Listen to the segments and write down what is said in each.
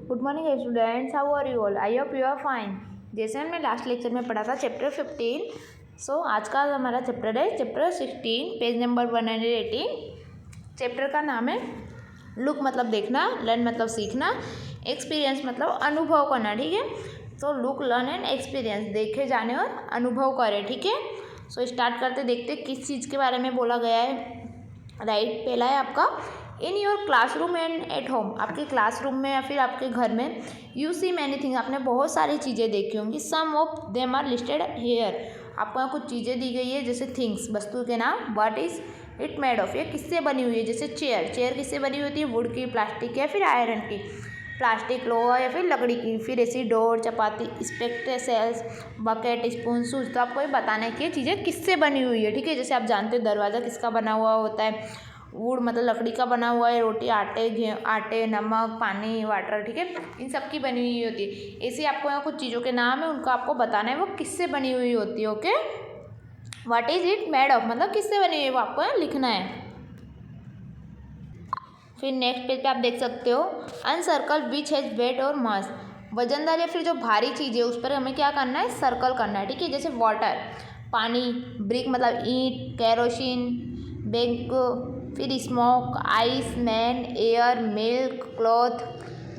Good morning students, how are you all? I hope you are fine. जैसे हमने last lecture में पढ़ा था चैप्टर 15, सो आज का हमारा चैप्टर है चैप्टर 16, पेज नंबर 118। चैप्टर का नाम है लुक मतलब देखना, लर्न मतलब सीखना, एक्सपीरियंस मतलब अनुभव करना। ठीक है, तो लुक, लर्न एंड एक्सपीरियंस, देखे जाने और अनुभव करें। ठीक है, सो स्टार्ट करते देखते किस चीज़ के बारे में बोला गया है। राइट, पहला है आपका in your classroom and at home. आपके क्लासरूम में या फिर आपके घर में यू सी मैनी थिंग्स, आपने बहुत सारी चीज़ें देखी होंगी। Some of them are listed here. आपको यहाँ कुछ चीज़ें दी गई है जैसे थिंग्स, वस्तु के नाम। What is it made of, ये किससे बनी हुई है? जैसे चेयर, चेयर किससे बनी होती है? वुड की, प्लास्टिक या फिर आयरन की, प्लास्टिक, लोहा या फिर लकड़ी की। फिर ऐसी डोर, चपाती, स्पेक्टेसेल्स, बकेट, स्पून, सूज। तो आपको ये बताना है कि ये चीज़ें किससे बनी हुई है। ठीक है, जैसे आप जानते हो दरवाज़ा किसका बना हुआ होता है? वुड मतलब लकड़ी का बना हुआ है। रोटी आटे, नमक, पानी, वाटर, ठीक है, इन सब की बनी हुई होती है। ऐसे आपको यहाँ कुछ चीज़ों के नाम है, उनका आपको बताना है वो किससे बनी हुई होती है। Okay, what is it made of मतलब किससे बनी हुई है, वो आपको यहाँ लिखना है। फिर नेक्स्ट पेज पे आप देख सकते हो अनसर्कल विच हैज वेट और मास। वजनदार या फिर जो भारी चीज़ है उस पर हमें क्या करना है? सर्कल करना है। ठीक है, जैसे वाटर, पानी, ब्रिक मतलब ईंट, केरोसिन, बैंक, फिर smoke, ice, man, air, milk, cloth,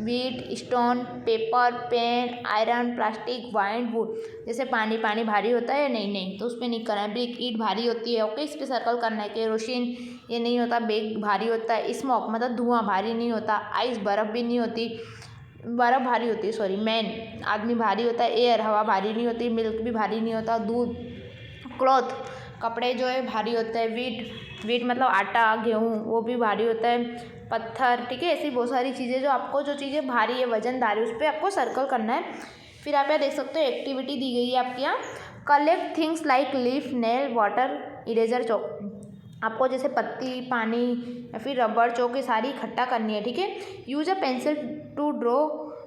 wheat, stone, paper, pen, iron, plastic, wine, wood. जैसे पानी, पानी भारी होता है या नहीं, तो उस पर नहीं करना है। ब्रिक, ईंट भारी होती है, ओके, इस पर सर्कल करना है। केरोसिन ये नहीं होता, बेग भारी होता है। स्मोक मतलब धुआं, भारी नहीं होता। आइस बर्फ़ भी नहीं होती, बर्फ़ भारी होती है, सॉरी। मैन आदमी भारी होता है। एयर हवा भारी नहीं होती। मिल्क भी भारी नहीं होता, दूध। क्लॉथ कपड़े जो है भारी होता है। वीट मतलब आटा, गेहूँ, वो भी भारी होता है। पत्थर, ठीक है, ऐसी बहुत सारी चीज़ें जो आपको, जो चीज़ें भारी है, वजनदार है, उस पर आपको सर्कल करना है। फिर आप यहाँ देख सकते हो एक्टिविटी दी गई है आपके यहाँ। Collect things like leaf, nail, water, eraser, chalk. आपको जैसे पत्ती, पानी या फिर रबड़, चौक, ये सारी इकट्ठा करनी है। ठीक है, use a pencil to draw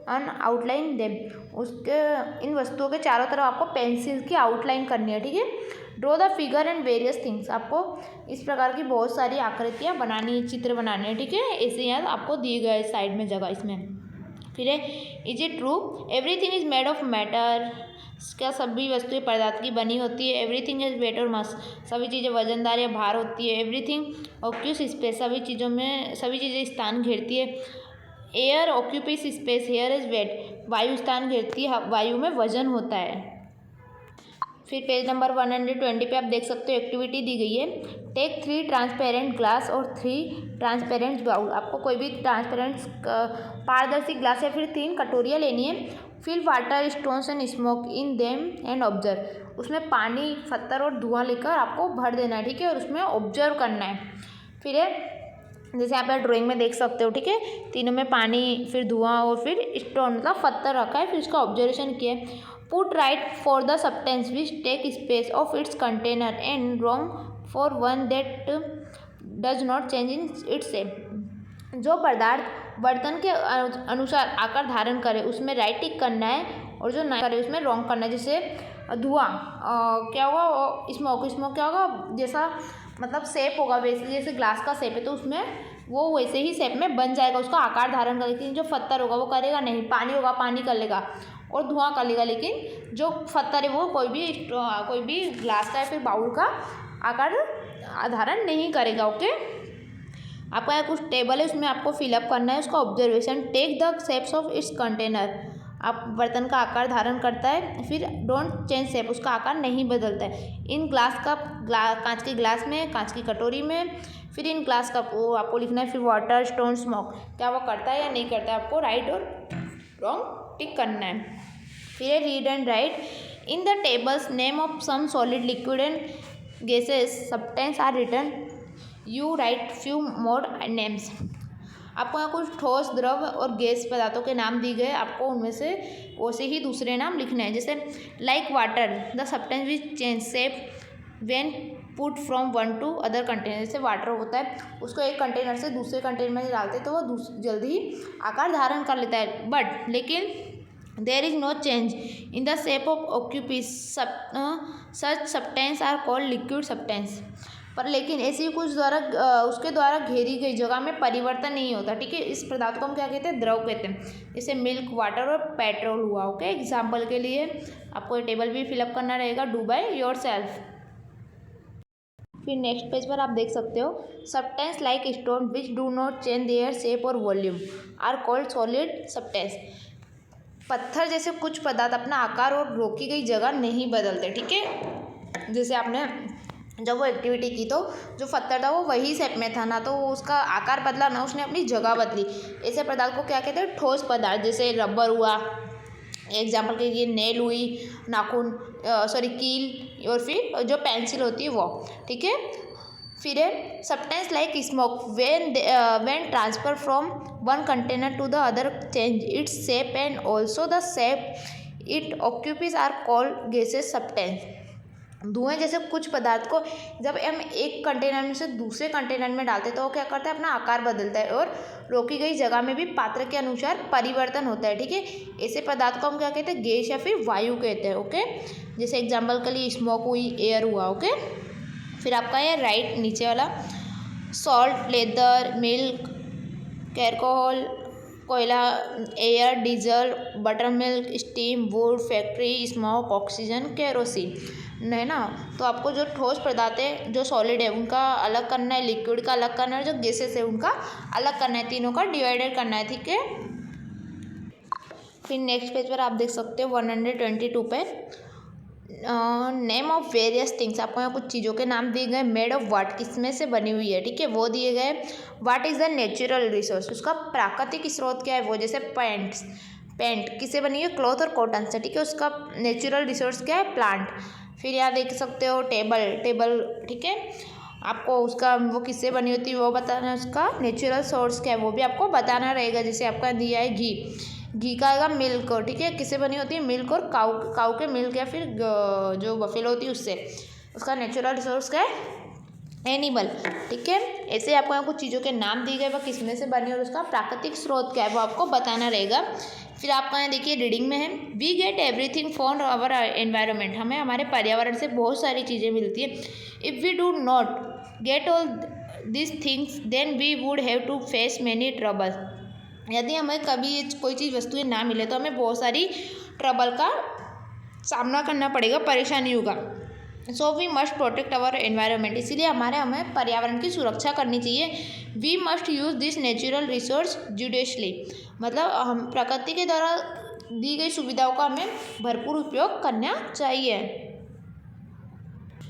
an outline them. उसके इन वस्तुओं के चारों तरफ आपको पेंसिल की आउटलाइन करनी है। ठीक है, draw the figure and various things. आपको इस प्रकार की बहुत सारी आकृतियाँ बनानी है, चित्र बनाने हैं। ठीक है, ऐसे यहाँ आपको दिए गए साइड में जगह इसमें। फिर है is it true everything is made of matter. क्या सभी वस्तुएं पदार्थ की बनी होती है? एवरीथिंग इज वेट और मास, सभी चीज़ें वजनदार या भार होती है। एवरीथिंग ऑक्यूज स्पेस, सभी चीज़ों में सभी चीज़ें स्थान घेरती है। Air occupies space, air is weight, वायु स्थान घेरती है, वायु में वजन होता है। फिर पेज नंबर 120 पे आप देख सकते हो एक्टिविटी दी गई है। टेक 3 ट्रांसपेरेंट ग्लास और 3 ट्रांसपेरेंट बाउल। आपको कोई भी ट्रांसपेरेंट पारदर्शी ग्लास या फिर 3 कटोरियाँ लेनी है। Fill water, stones and smoke in them and observe. उसमें पानी, पत्थर और धुआं लेकर आपको भर देना है। ठीक है, और उसमें ऑब्जर्व करना है। फिर है जैसे आप ड्राइंग में देख सकते हो। ठीक है, तीनों में पानी, फिर धुआं और फिर स्टोन मतलब पत्थर रखा है, फिर उसका ऑब्जर्वेशन किया है। Put right for the substance which tech space of its container and wrong for one that does not change in its shape. जो पदार्थ बर्तन के अनुसार आकार धारण करे उसमें राइट टिक करना है, और जो ना करे उसमें रॉन्ग करना है। जैसे धुआं क्या होगा? स्मोक क्या होगा? जैसा मतलब शेप होगा, वैसे जैसे ग्लास का शेप है तो उसमें वो वैसे ही शेप में बन जाएगा, उसका आकार धारण कर। लेकिन जो पत्थर होगा वो करेगा नहीं। पानी होगा, पानी कर लेगा और धुआं कर लेगा, लेकिन जो पत्थर है वो कोई भी ग्लास का या फिर बाउल का आकार धारण नहीं करेगा। ओके, आपका कुछ टेबल है, उसमें आपको फिलअप करना है उसका observation. Take the shapes of its container. आप बर्तन का आकार धारण करता है, फिर डोंट चेंज शेप, उसका आकार नहीं बदलता है। इन ग्लास कप, कांच के ग्लास में, कांच की कटोरी में, फिर इन ग्लास कप वो आपको लिखना है। फिर वाटर, स्टोन, स्मोक, क्या वो करता है या नहीं करता है, आपको राइट और रॉन्ग टिक करना है। फिर read and write in the tables name of some solid, liquid and gases substance are written, you write few more names. आपको यहाँ कुछ ठोस, द्रव और गैस पदार्थों के नाम दिए गए, आपको उनमें से वैसे ही दूसरे नाम लिखने हैं। जैसे like water the substance which change shape when put from one two other container. जैसे वाटर होता है, उसको एक कंटेनर से दूसरे कंटेनर में डालते हैं तो वो जल्दी ही आकार धारण कर लेता है। बट लेकिन there is no change in the shape of occupies, such substance are called liquid substance. पर लेकिन ऐसी कुछ द्वारा उसके द्वारा घेरी गई जगह में परिवर्तन नहीं होता, ठीक है। इस पदार्थ को हम क्या कहते हैं, द्रव कहते हैं। जैसे मिल्क, वाटर और पेट्रोल हुआ, ओके। एग्जाम्पल के लिए आपको ये टेबल भी फिलअप करना रहेगा, डू बाय योर सेल्फ। फिर नेक्स्ट पेज पर आप देख सकते हो, substance like stone which do not change their shape और volume are called solid substance. पत्थर जैसे कुछ पदार्थ अपना आकार और रोकी गई जगह नहीं बदलते, ठीक है। जैसे आपने जब वो एक्टिविटी की तो जो पत्थर था वो वही शेप में था, ना तो उसका आकार बदला ना उसने अपनी जगह बदली। ऐसे पदार्थ को क्या कहते हैं, ठोस पदार्थ। जैसे रबर हुआ, एग्जाम्पल के लिए नेल हुई, नाखून कील, और फिर जो पेंसिल होती है वो, ठीक है। फिर है substance like smoke when transfer from one container to the other change its shape and also the shape it occupies are called gases substance. धुएं जैसे कुछ पदार्थ को जब हम एक कंटेनर में से दूसरे कंटेनर में डालते हैं तो वो क्या करता है, अपना आकार बदलता है और रोकी गई जगह में भी पात्र के अनुसार परिवर्तन होता है, ठीक है। ऐसे पदार्थ को हम क्या कहते हैं, गैस या फिर वायु कहते हैं, ओके। जैसे एग्जाम्पल के लिए स्मोक हुई, एयर हुआ, ओके। फिर आपका ये राइट नीचे वाला, सॉल्ट, लेदर, मिल्क, कैल्कोहल, कोयला, air, diesel, butter milk, steam, would, factory, smoke, oxygen, kerosene, है ना। तो आपको जो ठोस पदार्थ है, जो सॉलिड है, उनका अलग करना है, लिक्विड का अलग करना है, जो गैसेस है उनका अलग करना है, तीनों का डिवाइडेड करना है, ठीक है। फिर नेक्स्ट पेज पर आप देख सकते हो 122 पे, नेम ऑफ वेरियस थिंग्स। आपको यहाँ कुछ चीज़ों के नाम दिए गए। मेड ऑफ व्हाट, किसमें से बनी हुई है, ठीक है, वो दिए गए। What is the natural resource, उसका प्राकृतिक स्रोत क्या है, वो। जैसे पेंट किससे बनी है, क्लॉथ और कॉटन से, ठीक है, उसका नेचुरल रिसोर्स क्या है, प्लांट। फिर यहाँ देख सकते हो टेबल, ठीक है, आपको उसका वो किससे बनी होती है वो बताना है, उसका नेचुरल सोर्स क्या है वो भी आपको बताना रहेगा। जैसे आपका दिया है घी का आएगा मिल्क, ठीक है, किससे बनी होती है, मिल्क और काऊ के मिल्क या फिर जो बफेलो होती है उससे। उसका नेचुरल रिसोर्स क्या है, एनिमल, ठीक है। ऐसे आपको यहाँ कुछ चीज़ों के नाम दिए गए, वह किसमें से बनी और उसका प्राकृतिक स्रोत क्या है वो आपको बताना रहेगा। फिर आपका यहाँ देखिए रीडिंग में है, we get everything from our environment. हमें हमारे पर्यावरण से बहुत सारी चीज़ें मिलती है। If we do not get all this things then we would have to face many trouble. यदि हमें कभी कोई चीज़ वस्तुएं ना मिले तो हमें बहुत सारी ट्रबल का सामना करना पड़ेगा, परेशानी होगा। So we must protect our environment, इसीलिए हमें पर्यावरण की सुरक्षा करनी चाहिए। We must use this natural resource judiciously, मतलब हम प्रकृति के द्वारा दी गई सुविधाओं का हमें भरपूर उपयोग करना चाहिए।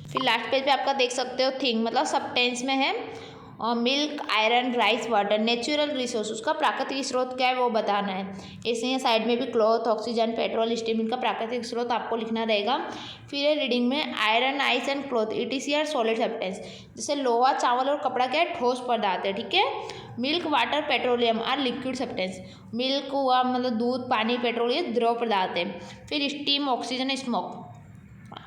फिर लास्ट पेज पे आपका देख सकते हो थिंग, मतलब सब्सटेंस में है milk, iron, rice, water. Natural resource, उसका प्राकृतिक स्रोत क्या है वो बताना है। ऐसे ही साइड में भी क्लॉथ, ऑक्सीजन, पेट्रोल, स्टीम, इनका प्राकृतिक स्रोत आपको लिखना रहेगा। फिर है रीडिंग में, iron, ice and cloth ETC are solid substance. जैसे लोहा, चावल और कपड़ा क्या है, ठोस पदार्थ है, ठीक है। Milk, water, petroleum are liquid substance. Milk हुआ मतलब दूध, पानी, पेट्रोल, ये द्रव पदार्थ है। फिर steam, oxygen, smoke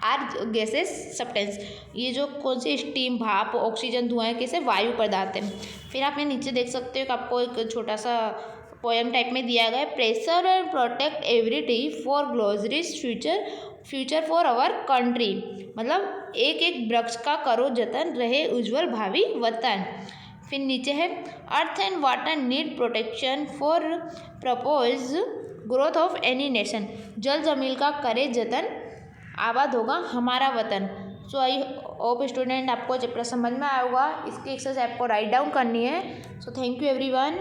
are gases substance. ये जो कौन सी स्टीम, भाप, ऑक्सीजन, धुआं कैसे फ्वायु पदार्थ है। फिर आप ये नीचे देख सकते हो कि आपको एक छोटा सा पोएम टाइप में दिया गया है, pressure and protect every day for glorious future for our country. मतलब एक एक वृक्ष का करो जतन, रहे उज्जवल भावी वतन। फिर नीचे है, earth and water need protection for propose growth of any nation. जल जमीन का करे जतन, आबाद होगा हमारा वतन। सो आई होप स्टूडेंट आपको चैप्टर समझ में आया होगा। इसकी एक्सरसाइज आपको राइट डाउन करनी है। So thank you everyone.